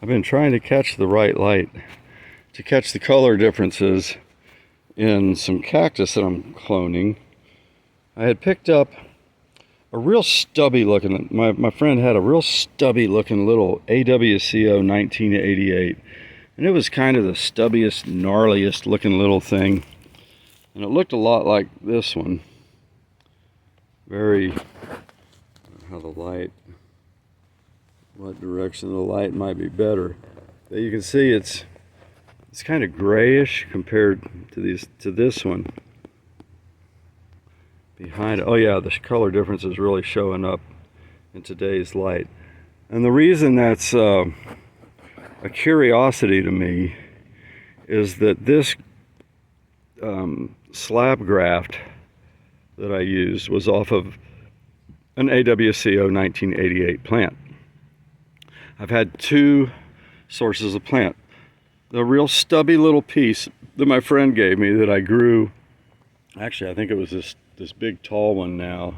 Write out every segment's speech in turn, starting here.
I've been trying to catch the right light to catch the color differences in some cactus that I'm cloning. I had picked up a real stubby looking, my friend had a real stubby looking little AWCO1988, and it was kind of the stubbiest, gnarliest looking little thing, and it looked a lot like this one. Very, how the light, what direction the light might be better. But you can see it's kind of grayish compared to this one behind it. Oh yeah, the color difference is really showing up in today's light. And the reason that's a curiosity to me is that this slab graft that I used was off of an AWCO1988 plant. I've had two sources of plant. The real stubby little piece that my friend gave me that I grew, actually I think it was this big tall one now,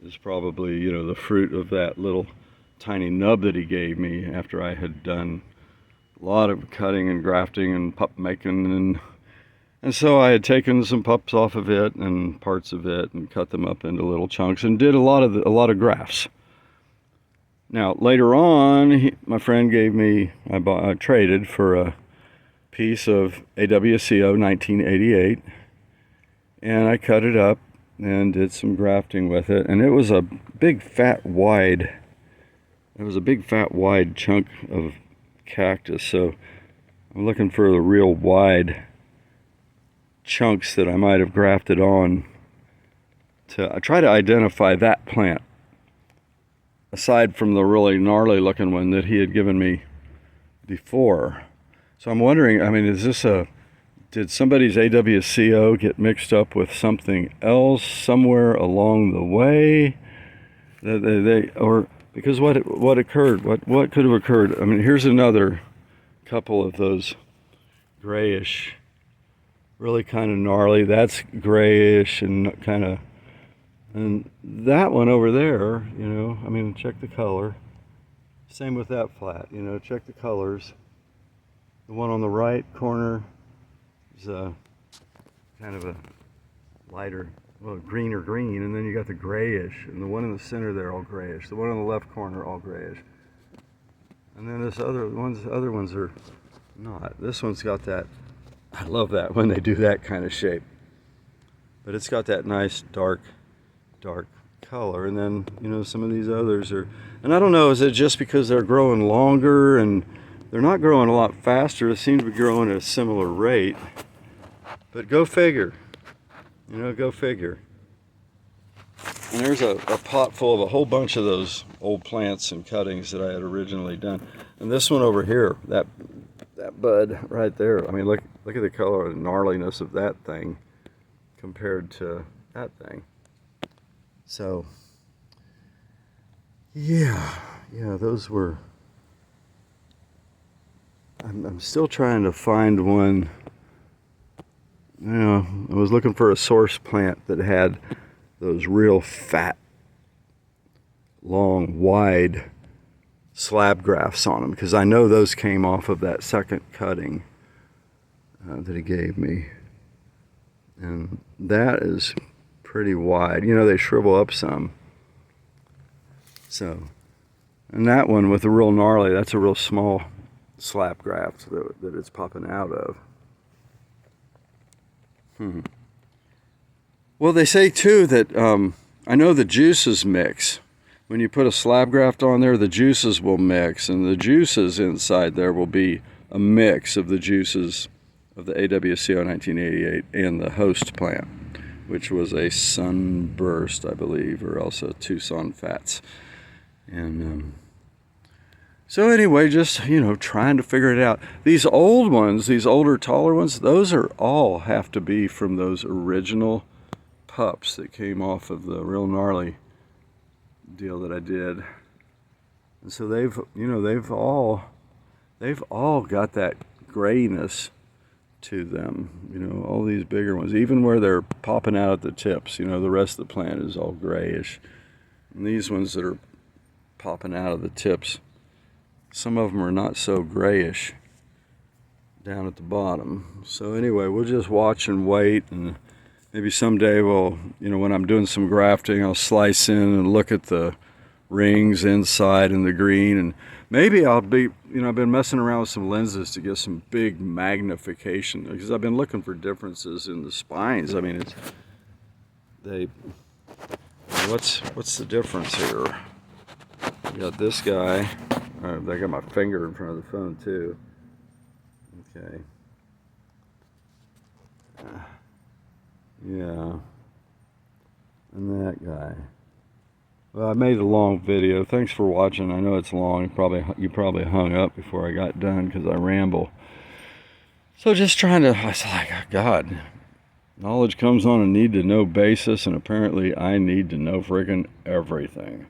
is probably, you know, the fruit of that little tiny nub that he gave me after I had done a lot of cutting and grafting and pup making, and so I had taken some pups off of it and parts of it and cut them up into little chunks and did a lot of grafts. Now later on, my friend gave me, I traded for a piece of AWCO1988, and I cut it up and did some grafting with it, and it was a big fat wide chunk of cactus. So I'm looking for the real wide chunks that I might have grafted on to try to identify that plant, aside from the really gnarly looking one that he had given me before. So I'm wondering, I mean, did somebody's AWCO get mixed up with something else somewhere along the way? Or because what occurred? What could have occurred? I mean, here's another couple of those grayish, really kind of gnarly. That's grayish and kind of, and that one over there, you know, I mean, check the color. Same with that flat, you know, check the colors. The one on the right corner is kind of a lighter, well, greener green, and then you got the grayish, and the one in the center there all grayish. The one on the left corner all grayish, and then this other ones are not. This one's got that. I love that when they do that kind of shape, but it's got that nice dark color. And then, you know, some of these others are, and I don't know, is it just because they're growing longer and they're not growing a lot faster? They seem to be growing at a similar rate, but go figure, you know, go figure. And there's a pot full of a whole bunch of those old plants and cuttings that I had originally done. And this one over here, that bud right there, I mean, look at the color and gnarliness of that thing compared to that thing. So yeah, those were, I'm still trying to find one. You know, I was looking for a source plant that had those real fat, long, wide slab grafts on them, because I know those came off of that second cutting that he gave me, and that is pretty wide. You know, they shrivel up some. So, and that one with the real gnarly, that's a real small slab graft that it's popping out of. Well, they say too that I know the juices mix. When you put a slab graft on there, the juices will mix, and the juices inside there will be a mix of the juices of the AWCO1988 and the host plant, which was a Sunburst, I believe, or else a Tucson Fats. And so anyway, just, you know, trying to figure it out. These old ones, these older, taller ones, those are all have to be from those original pups that came off of the real gnarly deal that I did. And so they've all got that grayness to them, you know, all these bigger ones, even where they're popping out at the tips, you know, the rest of the plant is all grayish. And these ones that are popping out of the tips some of them are not so grayish down at the bottom. So anyway, we'll just watch and wait, and maybe someday we'll, when I'm doing some grafting, I'll slice in and look at the rings inside and the green, and maybe I'll be, I've been messing around with some lenses to get some big magnification, because I've been looking for differences in the spines. I mean, what's the difference here? You got this guy. I got my finger in front of the phone too. Okay. Yeah. And that guy. Well, I made a long video. Thanks for watching. I know it's long. You probably hung up before I got done because I ramble. So just trying to, I was like, oh God, knowledge comes on a need-to-know basis, and apparently I need to know friggin' everything.